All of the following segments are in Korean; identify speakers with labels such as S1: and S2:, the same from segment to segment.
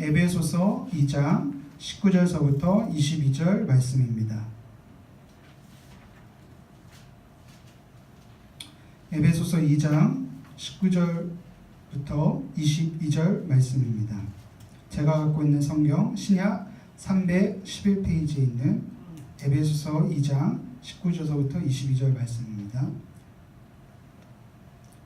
S1: 에베소서 2장 19절서부터 22절 말씀입니다. 에베소서 2장 19절부터 22절 말씀입니다. 제가 갖고 있는 성경 신약 311페이지에 있는 에베소서 2장 19절서부터 22절 말씀입니다.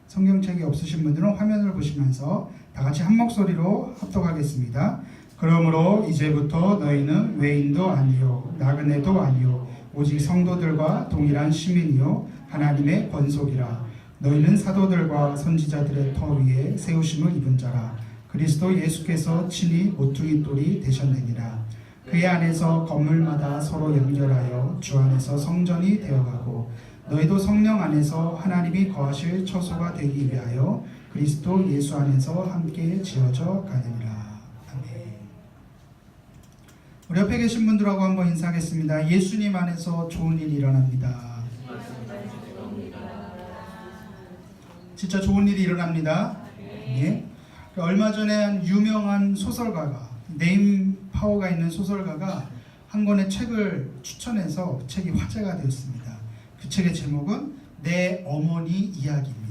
S1: 성경책이 없으신 분들은 화면을 보시면서 다 같이 한 목소리로 합독하겠습니다. 그러므로 이제부터 너희는 외인도 아니요 나그네도 아니요 오직 성도들과 동일한 시민이요 하나님의 권속이라. 너희는 사도들과 선지자들의 터 위에 세우심을 입은 자라. 그리스도 예수께서 친히 모퉁이 돌이 되셨느니라. 그의 안에서 건물마다 서로 연결하여 주 안에서 성전이 되어가고 너희도 성령 안에서 하나님이 거하실 처소가 되기 위하여 그리스도 예수 안에서 함께 지어져 가느니라. 아멘. 우리 옆에 계신 분들하고 한번 인사하겠습니다. 예수님 안에서 좋은 일이 일어납니다. 진짜 좋은 일이 일어납니다. 예. 얼마 전에 한 유명한 소설가가, 네임 파워가 있는 소설가가 한 권의 책을 추천해서 책이 화제가 되었습니다. 그 책의 제목은 내 어머니 이야기입니다.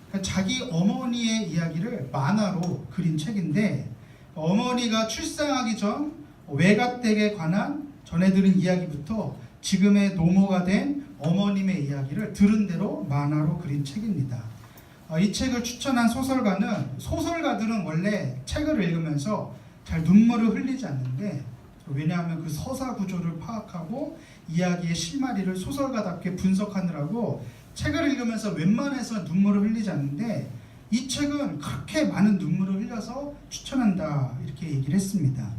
S1: 그러니까 자기 어머니의 이야기를 만화로 그린 책인데, 어머니가 출생하기 전 외갓댁에 관한 전해들은 이야기부터 지금의 노모가 된 어머님의 이야기를 들은 대로 만화로 그린 책입니다. 이 책을 추천한 소설가들은 원래 책을 읽으면서 잘 눈물을 흘리지 않는데, 왜냐하면 그 서사 구조를 파악하고 이야기의 실마리를 소설가답게 분석하느라고 책을 읽으면서 웬만해서 눈물을 흘리지 않는데, 이 책은 그렇게 많은 눈물을 흘려서 추천한다 이렇게 얘기를 했습니다.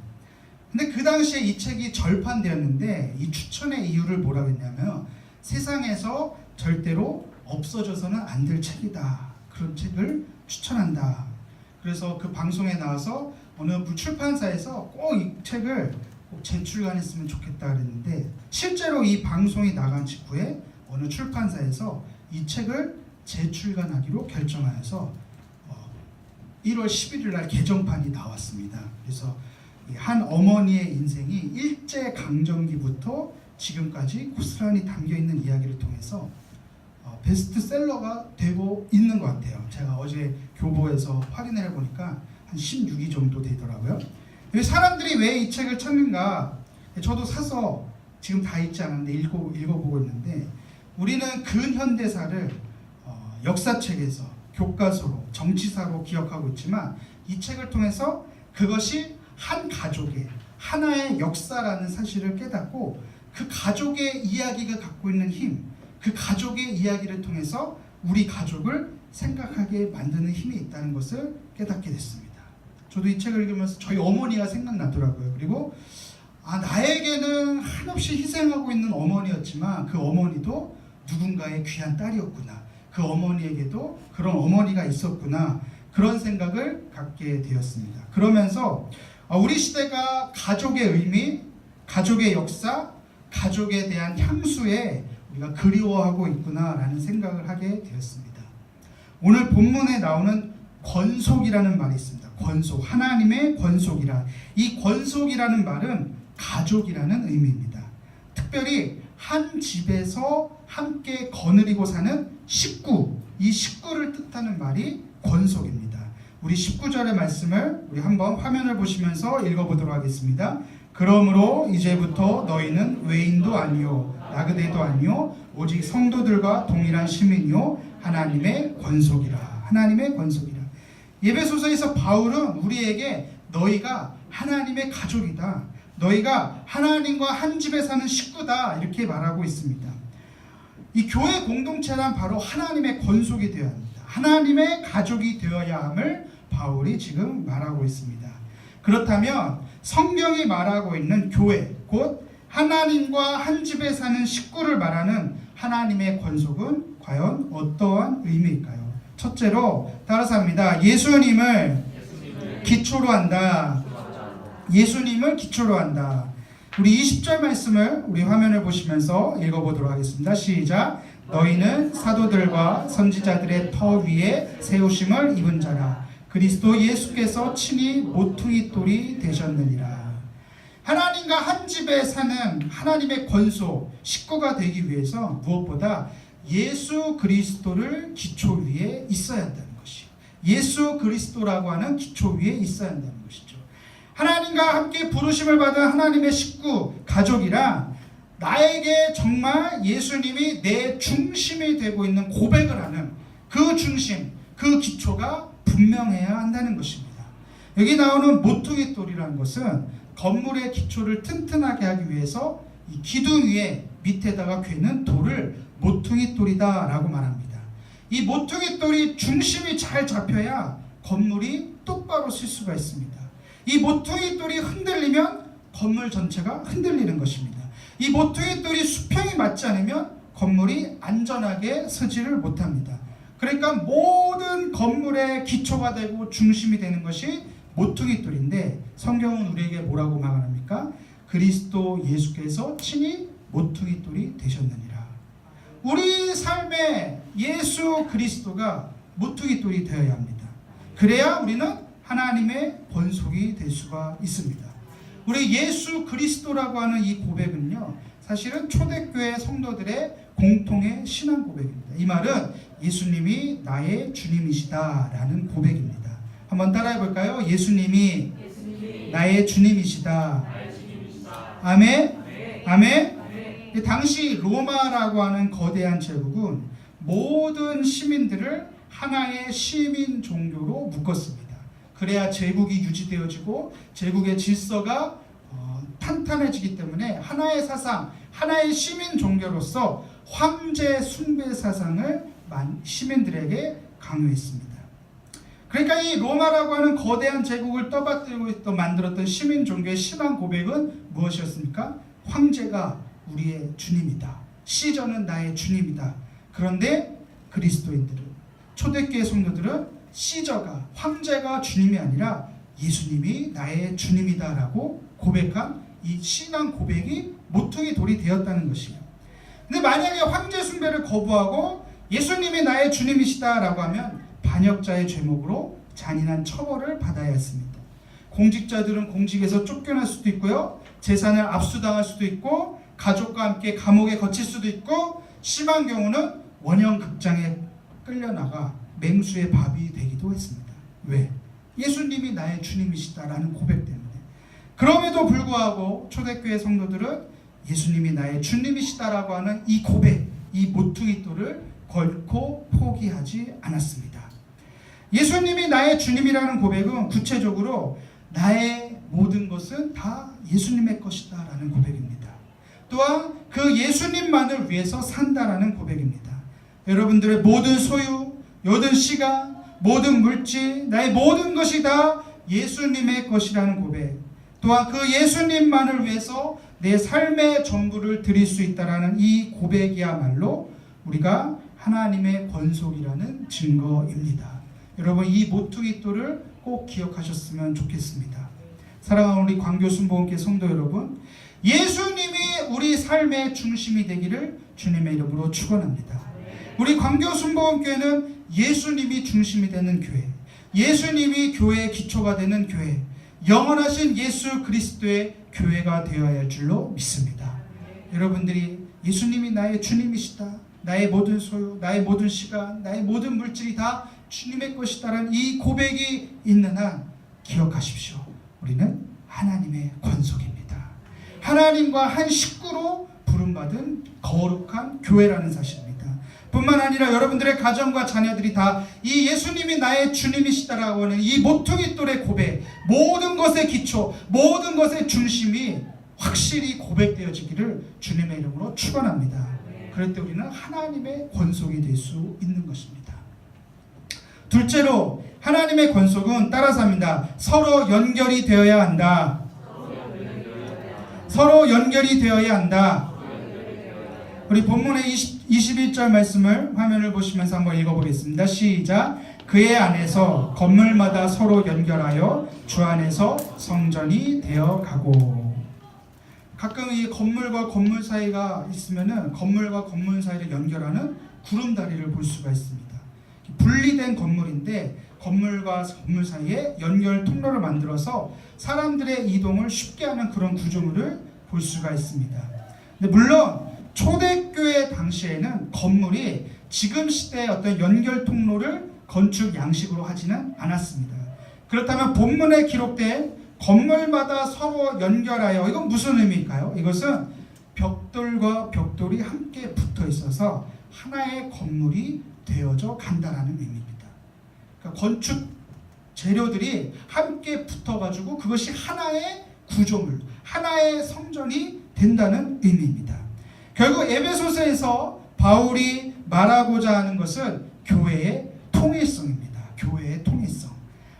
S1: 근데 그 당시에 이 책이 절판되었는데 이 추천의 이유를 뭐라고 했냐면, 세상에서 절대로 없어져서는 안 될 책이다, 그런 책을 추천한다. 그래서 그 방송에 나와서 어느 출판사에서 꼭 이 책을 꼭 재출간했으면 좋겠다 그랬는데, 실제로 이 방송이 나간 직후에 어느 출판사에서 이 책을 재출간하기로 결정하여서 1월 11일 날 개정판이 나왔습니다. 그래서 한 어머니의 인생이 일제강점기부터 지금까지 고스란히 담겨있는 이야기를 통해서 베스트셀러가 되고 있는 것 같아요. 제가 어제 교보에서 확인해 보니까 한 16위 정도 되더라고요. 사람들이 왜 이 책을 찾는가? 저도 사서 지금 다 읽지 않았는데 읽어보고 있는데, 우리는 근현대사를 역사책에서 교과서로 정치사로 기억하고 있지만, 이 책을 통해서 그것이 한 가족의 하나의 역사라는 사실을 깨닫고, 그 가족의 이야기가 갖고 있는 힘, 그 가족의 이야기를 통해서 우리 가족을 생각하게 만드는 힘이 있다는 것을 깨닫게 됐습니다. 저도 이 책을 읽으면서 저희 어머니가 생각나더라고요. 그리고 나에게는 한없이 희생하고 있는 어머니였지만 그 어머니도 누군가의 귀한 딸이었구나, 그 어머니에게도 그런 어머니가 있었구나, 그런 생각을 갖게 되었습니다. 그러면서 우리 시대가 가족의 의미, 가족의 역사, 가족에 대한 향수에 우리가 그리워하고 있구나라는 생각을 하게 되었습니다. 오늘 본문에 나오는 권속이라는 말이 있습니다. 권속, 하나님의 권속이라. 이 권속이라는 말은 가족이라는 의미입니다. 특별히 한 집에서 함께 거느리고 사는 식구, 이 식구를 뜻하는 말이 권속입니다. 우리 19절의 말씀을 우리 한번 화면을 보시면서 읽어보도록 하겠습니다. 그러므로 이제부터 너희는 외인도 아니요 나그네도 아니요 오직 성도들과 동일한 시민이요 하나님의 권속이라. 하나님의 권속이라. 에베소서에서 바울은 우리에게 너희가 하나님의 가족이다, 너희가 하나님과 한 집에 사는 식구다, 이렇게 말하고 있습니다. 이 교회 공동체란 바로 하나님의 권속이 되어야 합니다. 하나님의 가족이 되어야 함을 바울이 지금 말하고 있습니다. 그렇다면 성경이 말하고 있는 교회, 곧 하나님과 한 집에 사는 식구를 말하는 하나님의 권속은 과연 어떠한 의미일까요? 첫째로 따라서 합니다. 예수님을 기초로 한다. 예수님을 기초로 한다. 우리 20절 말씀을 우리 화면을 보시면서 읽어보도록 하겠습니다. 시작. 너희는 사도들과 선지자들의 터 위에 세우심을 입은 자라. 그리스도 예수께서 친히 모퉁이 돌이 되셨느니라. 하나님과 한 집에 사는 하나님의 권속 식구가 되기 위해서 무엇보다 예수 그리스도를 기초 위에 있어야 한다는 것이요. 예수 그리스도라고 하는 기초 위에 있어야 한다는 것이죠. 하나님과 함께 부르심을 받은 하나님의 식구, 가족이란 나에게 정말 예수님이 내 중심이 되고 있는 고백을 하는 그 중심, 그 기초가 분명해야 한다는 것입니다. 여기 나오는 모퉁이 돌이라는 것은 건물의 기초를 튼튼하게 하기 위해서 이 기둥 위에 밑에다가 괴는 돌을 모퉁이 돌이다 라고 말합니다. 이 모퉁이 돌이 중심이 잘 잡혀야 건물이 똑바로 설 수가 있습니다. 이 모퉁이 돌이 흔들리면 건물 전체가 흔들리는 것입니다. 이 모퉁이 돌이 수평이 맞지 않으면 건물이 안전하게 서지를 못합니다. 그러니까 모든 건물의 기초가 되고 중심이 되는 것이 모퉁이 돌인데, 성경은 우리에게 뭐라고 말합니까? 그리스도 예수께서 친히 모퉁이 돌이 되셨느니라. 우리 삶에 예수 그리스도가 모퉁이 돌이 되어야 합니다. 그래야 우리는 하나님의 권속이 될 수가 있습니다. 우리 예수 그리스도라고 하는 이 고백은요, 사실은 초대교회 성도들의 공통의 신앙 고백입니다. 이 말은 예수님이 나의 주님이시다라는 고백입니다. 한번 따라해 볼까요? 예수님이 나의 주님이시다. 아멘. 아멘. 당시 로마라고 하는 거대한 제국은 모든 시민들을 하나의 시민 종교로 묶었습니다. 그래야 제국이 유지되어지고 제국의 질서가 탄탄해지기 때문에 하나의 사상, 하나의 시민 종교로서 황제 숭배 사상을 시민들에게 강요했습니다. 그러니까 이 로마라고 하는 거대한 제국을 떠받들고 만들었던 시민 종교의 신앙 고백은 무엇이었습니까? 황제가 우리의 주님이다. 시저는 나의 주님이다. 그런데 그리스도인들은, 초대교회 성도들은 시저가, 황제가 주님이 아니라 예수님이 나의 주님이다 라고 고백한 이 신앙 고백이 모퉁이 돌이 되었다는 것이에요. 근데 만약에 황제 숭배를 거부하고 예수님이 나의 주님이시다 라고 하면 반역자의 죄목으로 잔인한 처벌을 받아야 했습니다. 공직자들은 공직에서 쫓겨날 수도 있고요, 재산을 압수당할 수도 있고, 가족과 함께 감옥에 갇힐 수도 있고, 심한 경우는 원형극장에 끌려나가 맹수의 밥이 되기도 했습니다. 왜? 예수님이 나의 주님이시다라는 고백 때문에. 그럼에도 불구하고 초대교회 성도들은 예수님이 나의 주님이시다라고 하는 이 고백, 이 모퉁이 돌을 결코 포기하지 않았습니다. 예수님이 나의 주님이라는 고백은 구체적으로 나의 모든 것은 다 예수님의 것이다 라는 고백입니다. 또한 그 예수님만을 위해서 산다라는 고백입니다. 여러분들의 모든 소유, 모든 시간, 모든 물질, 나의 모든 것이 다 예수님의 것이라는 고백, 또한 그 예수님만을 위해서 내 삶의 전부를 드릴 수 있다라는 이 고백이야말로 우리가 하나님의 권속이라는 증거입니다. 여러분, 이 모퉁이 돌을 꼭 기억하셨으면 좋겠습니다. 사랑하는 우리 광교순복음교회 성도 여러분, 예수님이 우리 삶의 중심이 되기를 주님의 이름으로 축원합니다. 우리 광교순복음교회는 예수님이 중심이 되는 교회, 예수님이 교회의 기초가 되는 교회, 영원하신 예수 그리스도의 교회가 되어야 할 줄로 믿습니다. 여러분들이 예수님이 나의 주님이시다, 나의 모든 소유, 나의 모든 시간, 나의 모든 물질이 다 주님의 것이다라는 이 고백이 있는 한 기억하십시오. 우리는 하나님의 권속입니다. 하나님과 한 식구로 부름받은 거룩한 교회라는 사실입니다. 뿐만 아니라 여러분들의 가정과 자녀들이 다 이 예수님이 나의 주님이시다라고 하는 이 모퉁이 돌의 고백, 모든 것의 기초, 모든 것의 중심이 확실히 고백되어지기를 주님의 이름으로 축원합니다. 그럴 때 우리는 하나님의 권속이 될 수 있는 것입니다. 둘째로 하나님의 권속은 따라서 합니다. 서로 연결이 되어야 한다. 서로 연결이 되어야 한다. 우리 본문의 21절 말씀을 화면을 보시면서 한번 읽어보겠습니다. 시작. 그의 안에서 건물마다 서로 연결하여 주 안에서 성전이 되어가고. 가끔 이 건물과 건물 사이가 있으면은 건물과 건물 사이를 연결하는 구름다리를 볼 수가 있습니다. 분리된 건물인데 건물과 건물 사이에 연결 통로를 만들어서 사람들의 이동을 쉽게 하는 그런 구조물을 볼 수가 있습니다. 근데 물론 초대교회 당시에는 건물이 지금 시대의 어떤 연결 통로를 건축 양식으로 하지는 않았습니다. 그렇다면 본문에 기록된 건물마다 서로 연결하여, 이건 무슨 의미일까요? 이것은 벽돌과 벽돌이 함께 붙어 있어서 하나의 건물이 되어져 간다라는 의미입니다. 그러니까 건축 재료들이 함께 붙어가지고 그것이 하나의 구조물, 하나의 성전이 된다는 의미입니다. 결국 에베소서에서 바울이 말하고자 하는 것은 교회의 통일성입니다. 교회의 통일성.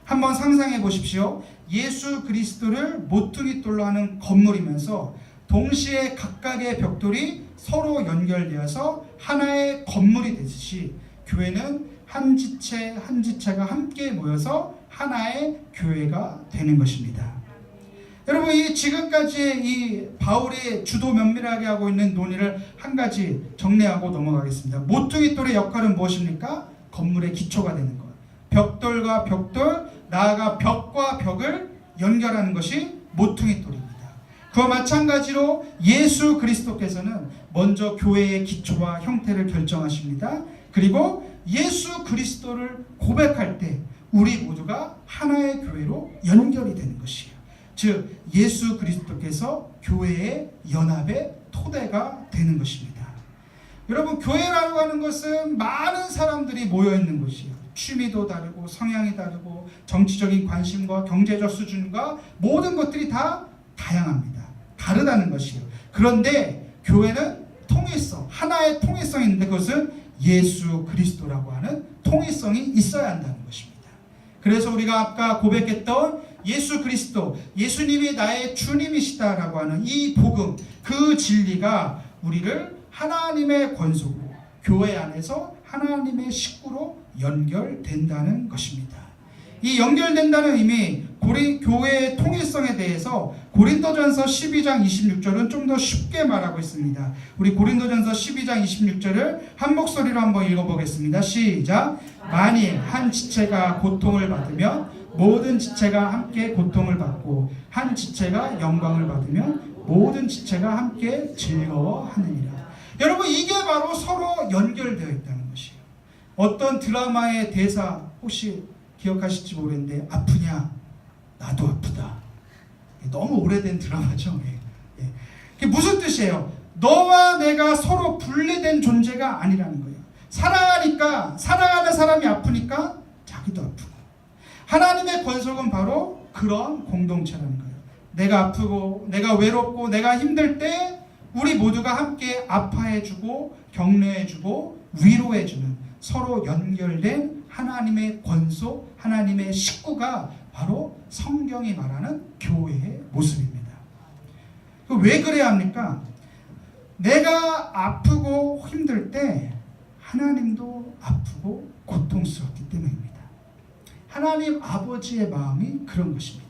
S1: 한번 상상해 보십시오. 예수 그리스도를 모퉁이돌로 하는 건물이면서 동시에 각각의 벽돌이 서로 연결되어서 하나의 건물이 되듯이 교회는 한 지체 한 지체가 함께 모여서 하나의 교회가 되는 것입니다. 여러분, 이 지금까지 이 바울이 주도 면밀하게 하고 있는 논의를 한 가지 정리하고 넘어가겠습니다. 모퉁이돌의 역할은 무엇입니까? 건물의 기초가 되는 것. 벽돌과 벽돌, 나아가 벽과 벽을 연결하는 것이 모퉁이돌입니다. 그와 마찬가지로 예수 그리스도께서는 먼저 교회의 기초와 형태를 결정하십니다. 그리고 예수 그리스도를 고백할 때 우리 모두가 하나의 교회로 연결이 되는 것이에요. 즉 예수 그리스도께서 교회의 연합의 토대가 되는 것입니다. 여러분, 교회라고 하는 것은 많은 사람들이 모여 있는 곳이에요. 취미도 다르고 성향이 다르고 정치적인 관심과 경제적 수준과 모든 것들이 다 다양합니다. 다르다는 것이에요. 그런데 교회는 통일성, 하나의 통일성이 있는데 그것은 예수 그리스도라고 하는 통일성이 있어야 한다는 것입니다. 그래서 우리가 아까 고백했던 예수 그리스도, 예수님이 나의 주님이시다라고 하는 이 복음, 그 진리가 우리를 하나님의 권속으로, 교회 안에서 하나님의 식구로 연결된다는 것입니다. 이 연결된다는 의미, 교회의 통일성에 대해서 고린도전서 12장 26절은 좀 더 쉽게 말하고 있습니다. 우리 고린도전서 12장 26절을 한 목소리로 한번 읽어보겠습니다. 시작. 만일 한 지체가 고통을 받으면 모든 지체가 함께 고통을 받고 한 지체가 영광을 받으면 모든 지체가 함께 즐거워하느니라. 여러분, 이게 바로 서로 연결되어 있다는 것이에요. 어떤 드라마의 대사 혹시 기억하실지 모르겠는데, 아프냐? 나도 아프다. 너무 오래된 드라마죠. 그게 무슨 뜻이에요? 너와 내가 서로 분리된 존재가 아니라는 거예요. 사랑하니까, 사랑하는 사람이 아프니까 자기도 아프고. 하나님의 권속은 바로 그런 공동체라는 거예요. 내가 아프고 내가 외롭고 내가 힘들 때 우리 모두가 함께 아파해주고 격려해주고 위로해주는 서로 연결된 하나님의 권속, 하나님의 식구가 바로 성경이 말하는 교회의 모습입니다. 왜 그래야 합니까? 내가 아프고 힘들 때 하나님도 아프고 고통스럽기 때문입니다. 하나님 아버지의 마음이 그런 것입니다.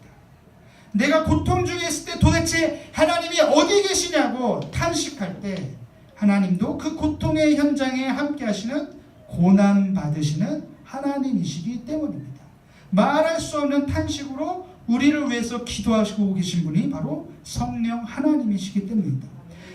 S1: 내가 고통 중에 있을 때 도대체 하나님이 어디 계시냐고 탄식할 때 하나님도 그 고통의 현장에 함께 하시는 고난 받으시는 하나님이시기 때문입니다. 말할 수 없는 탄식으로 우리를 위해서 기도하시고 계신 분이 바로 성령 하나님이시기 때문입니다.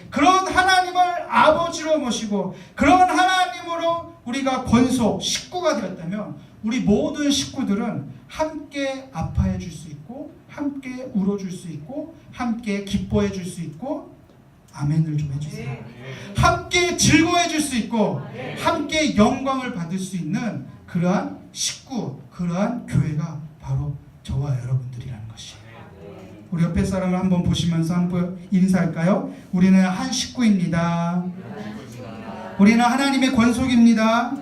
S1: 그런 하나님을 아버지로 모시고 그런 하나님으로 우리가 권속, 식구가 되었다면 우리 모든 식구들은 함께 아파해 줄 수 있고 함께 울어줄 수 있고 함께 기뻐해 줄 수 있고, 아멘을 좀 해주세요. 함께 즐거워해 줄 수 있고 함께 영광을 받을 수 있는 그러한 식구, 그러한 교회가 바로 저와 여러분들이라는 것이에요. 우리 옆에 사람을 한번 보시면서 한번 인사할까요? 우리는 한 식구입니다. 우리는 하나님의 권속입니다.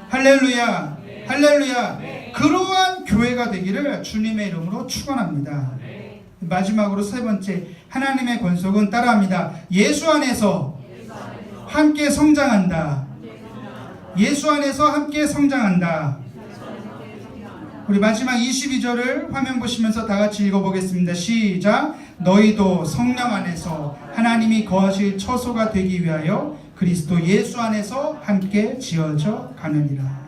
S1: 할렐루야, 할렐루야. 그러한 교회가 되기를 주님의 이름으로 축원합니다. 마지막으로 세 번째, 하나님의 권속은 따라합니다. 예수 안에서 함께 성장한다. 예수 안에서 함께 성장한다. 우리 마지막 22절을 화면 보시면서 다 같이 읽어보겠습니다. 시작. 너희도 성령 안에서 하나님이 거하실 처소가 되기 위하여 그리스도 예수 안에서 함께 지어져 가느니라.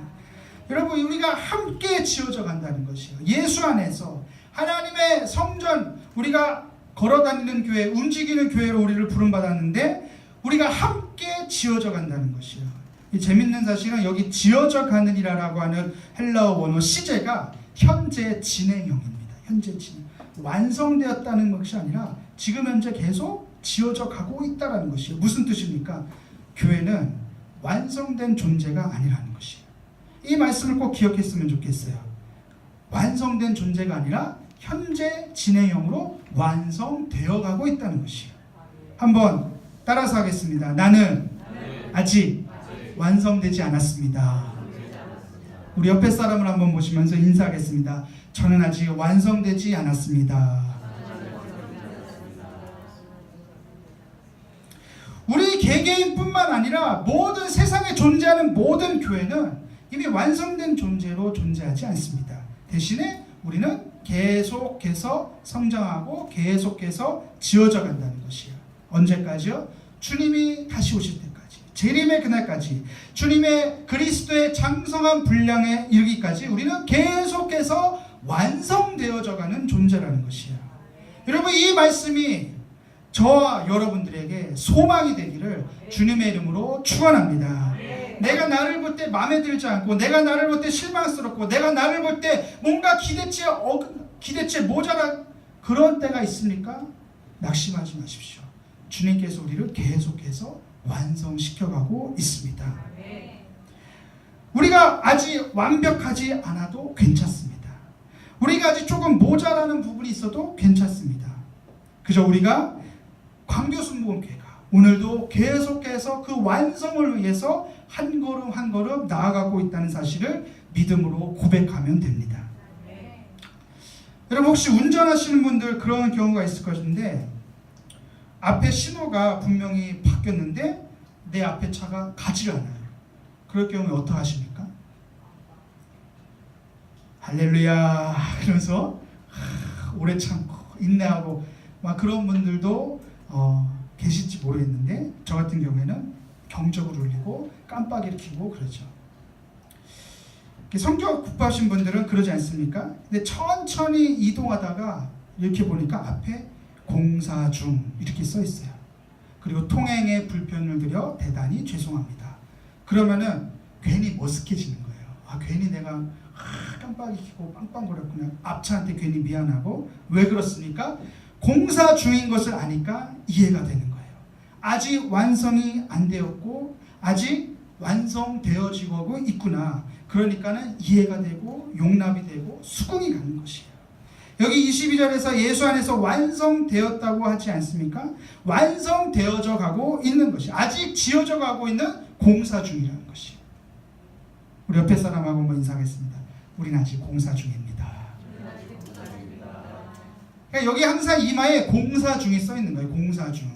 S1: 여러분, 우리가 함께 지어져 간다는 것이요. 예수 안에서 하나님의 성전, 우리가 걸어다니는 교회, 움직이는 교회로 우리를 부름받았는데 우리가 함께 지어져 간다는 것이요. 이 재밌는 사실은 여기 지어져 가느니라라고 하는 헬라어 원어 시제가 현재 진행형입니다. 현재 진행. 완성되었다는 것이 아니라 지금 현재 계속 지어져 가고 있다는 것이요. 무슨 뜻입니까? 교회는 완성된 존재가 아니라는 것이에요. 이 말씀을 꼭 기억했으면 좋겠어요. 완성된 존재가 아니라 현재 진행형으로 완성되어 가고 있다는 것이에요. 한번 따라서 하겠습니다. 나는 아직 완성되지 않았습니다. 우리 옆에 사람을 한번 보시면서 인사하겠습니다. 저는 아직 완성되지 않았습니다. 우리 개개인뿐만 아니라 모든 세상에 존재하는 모든 교회는 이미 완성된 존재로 존재하지 않습니다. 대신에 우리는 계속해서 성장하고 계속해서 지어져 간다는 것이에요. 언제까지요? 주님이 다시 오실 때까지, 재림의 그날까지, 주님의 그리스도의 장성한 분량에 이르기까지 우리는 계속해서 완성되어져 가는 존재라는 것이에요. 여러분, 이 말씀이 저와 여러분들에게 소망이 되기를 주님의 이름으로 축원합니다. 내가 나를 볼 때 마음에 들지 않고, 내가 나를 볼 때 실망스럽고, 내가 나를 볼 때 뭔가 기대치에 모자란 그런 때가 있습니까? 낙심하지 마십시오. 주님께서 우리를 계속해서 완성시켜가고 있습니다. 우리가 아직 완벽하지 않아도 괜찮습니다. 우리가 아직 조금 모자라는 부분이 있어도 괜찮습니다. 그저 우리가 광교순복음교회가 오늘도 계속해서 그 완성을 위해서 한 걸음 한 걸음 나아가고 있다는 사실을 믿음으로 고백하면 됩니다. 여러분, 혹시 운전하시는 분들 그런 경우가 있을 것인데, 앞에 신호가 분명히 바뀌었는데 내 앞에 차가 가지를 않아요. 그럴 경우에 어떻게 하십니까? 할렐루야 이러면서 오래 참고 인내하고 막 그런 분들도 계실지 모르겠는데, 저 같은 경우에는 경적을 울리고 깜빡이를 켜고 그러죠. 성격 급하신 분들은 그러지 않습니까? 근데 천천히 이동하다가 이렇게 보니까 앞에 공사 중 이렇게 써 있어요. 그리고 통행에 불편을 드려 대단히 죄송합니다. 그러면은 괜히 머쓱해지는 거예요. 괜히 내가 깜빡이 켜고 빵빵거렸구나. 앞차한테 괜히 미안하고. 왜 그렇습니까? 공사 중인 것을 아니까 이해가 되는 거예요. 아직 완성이 안 되었고 아직 완성되어지고 있구나. 그러니까는 이해가 되고 용납이 되고 수긍이 가는 것이에요. 여기 22절에서 예수 안에서 완성되었다고 하지 않습니까? 완성되어져 가고 있는 것이, 아직 지어져 가고 있는 공사 중이라는 것이에요. 우리 옆에 사람하고 한번 인사하겠습니다. 우리는 아직 공사 중입니다. 그러니까 여기 항상 이마에 공사 중이 써 있는 거예요. 공사 중.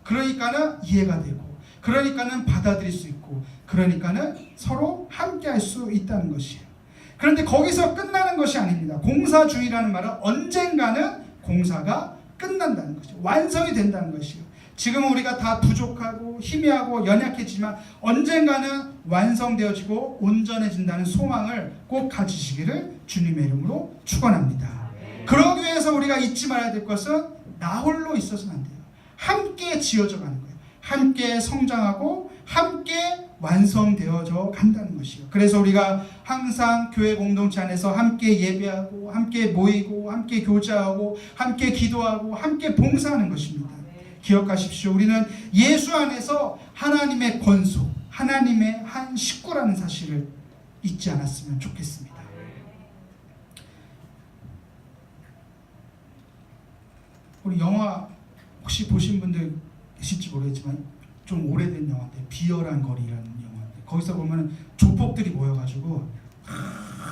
S1: 그러니까는 이해가 되고, 그러니까는 받아들일 수 있고, 그러니까는 서로 함께 할 수 있다는 것이에요. 그런데 거기서 끝나는 것이 아닙니다. 공사 중이라는 말은 언젠가는 공사가 끝난다는 것이죠. 완성이 된다는 것이에요. 지금 우리가 다 부족하고 희미하고 연약했지만 언젠가는 완성되어지고 온전해진다는 소망을 꼭 가지시기를 주님의 이름으로 축원합니다. 그러기 위해서 우리가 잊지 말아야 될 것은 나 홀로 있어서는 안 돼요. 함께 지어져 가는 거예요. 함께 성장하고 함께 완성되어져 간다는 것이요. 그래서 우리가 항상 교회 공동체 안에서 함께 예배하고 함께 모이고 함께 교제하고 함께 기도하고 함께 봉사하는 것입니다. 기억하십시오. 우리는 예수 안에서 하나님의 권속, 하나님의 한 식구라는 사실을 잊지 않았으면 좋겠습니다. 우리 영화 혹시 보신 분들 계실지 모르겠지만 좀 오래된 영화인데 비열한 거리라는 영화인데, 거기서 보면 조폭들이 모여가지고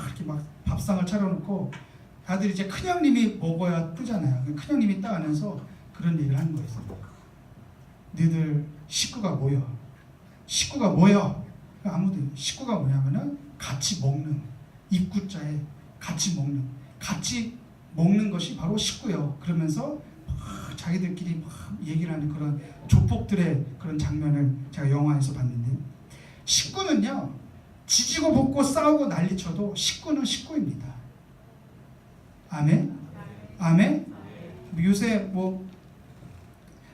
S1: 이렇게 막 밥상을 차려놓고 다들 이제 큰형님이 먹어야 뜨잖아요. 큰형님이 딱 안에서 그런 얘기를 하는 거예요. 너희들 식구가 모여. 식구가 모여. 아무도 식구가 뭐냐면은 같이 먹는, 입구자에 같이 먹는 것이 바로 식구요. 그러면서 자기들끼리 막 얘기를 하는 그런 조폭들의 그런 장면을 제가 영화에서 봤는데, 식구는요 지지고 볶고 싸우고 난리쳐도 식구는 식구입니다. 아멘? 아멘? 요새 뭐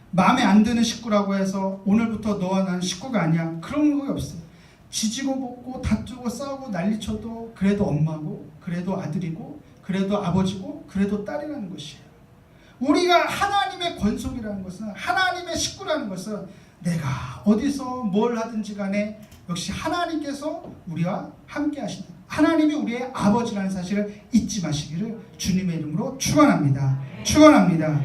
S1: 마음에 안 드는 식구라고 해서 오늘부터 너와 난 식구가 아니야, 그런 거 없어요. 지지고 볶고 다투고 싸우고 난리쳐도 그래도 엄마고, 그래도 아들이고, 그래도 아버지고, 그래도 딸이라는 것이에요. 우리가 하나님의 권속이라는 것은, 하나님의 식구라는 것은, 내가 어디서 뭘 하든지 간에 역시 하나님께서 우리와 함께 하신다, 하나님이 우리의 아버지라는 사실을 잊지 마시기를 주님의 이름으로 축원합니다. 축원합니다.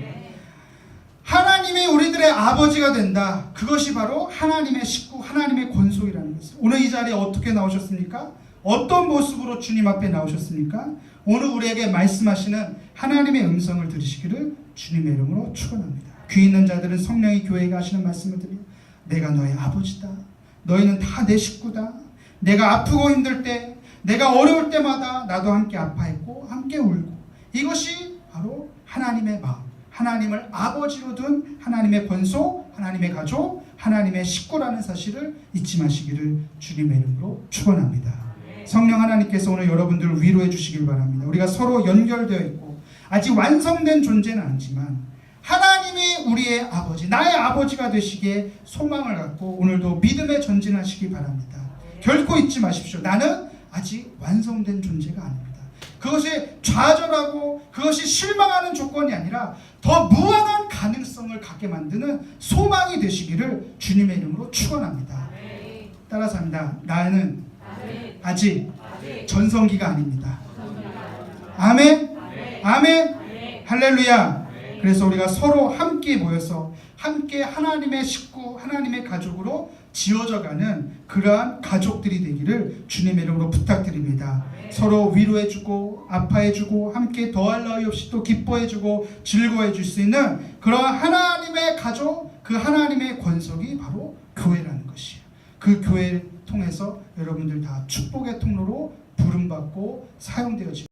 S1: 하나님이 우리들의 아버지가 된다. 그것이 바로 하나님의 식구, 하나님의 권속이라는 것이에요. 오늘 이 자리에 어떻게 나오셨습니까? 어떤 모습으로 주님 앞에 나오셨습니까? 오늘 우리에게 말씀하시는 하나님의 음성을 들으시기를 주님의 이름으로 축원합니다. 귀 있는 자들은 성령이 교회에 하시는 말씀을 드려, 내가 너의 아버지다. 너희는 다 내 식구다. 내가 아프고 힘들 때, 내가 어려울 때마다 나도 함께 아파했고 함께 울고, 이것이 바로 하나님의 마음, 하나님을 아버지로 둔 하나님의 권속, 하나님의 가족, 하나님의 식구라는 사실을 잊지 마시기를 주님의 이름으로 축원합니다. 성령 하나님께서 오늘 여러분들을 위로해 주시길 바랍니다. 우리가 서로 연결되어 있고 아직 완성된 존재는 아니지만 하나님이 우리의 아버지, 나의 아버지가 되시기에 소망을 갖고 오늘도 믿음의 전진하시기 바랍니다. 결코 잊지 마십시오. 나는 아직 완성된 존재가 아닙니다. 그것이 좌절하고 그것이 실망하는 조건이 아니라 더 무한한 가능성을 갖게 만드는 소망이 되시기를 주님의 이름으로 축원합니다. 따라서 합니다. 나는 아직 전성기가 아닙니다. 아멘. 아멘. 할렐루야. 그래서 우리가 서로 함께 모여서 함께 하나님의 식구, 하나님의 가족으로 지어져가는 그러한 가족들이 되기를 주님의 이름으로 부탁드립니다. 서로 위로해주고 아파해주고 함께 더할 나위 없이 또 기뻐해주고 즐거워해줄 수 있는 그러한 하나님의 가족, 그 하나님의 권속이 바로 교회라는 것이에요. 그 교회를 통해서 여러분들 다 축복의 통로로 부름받고 사용되어지고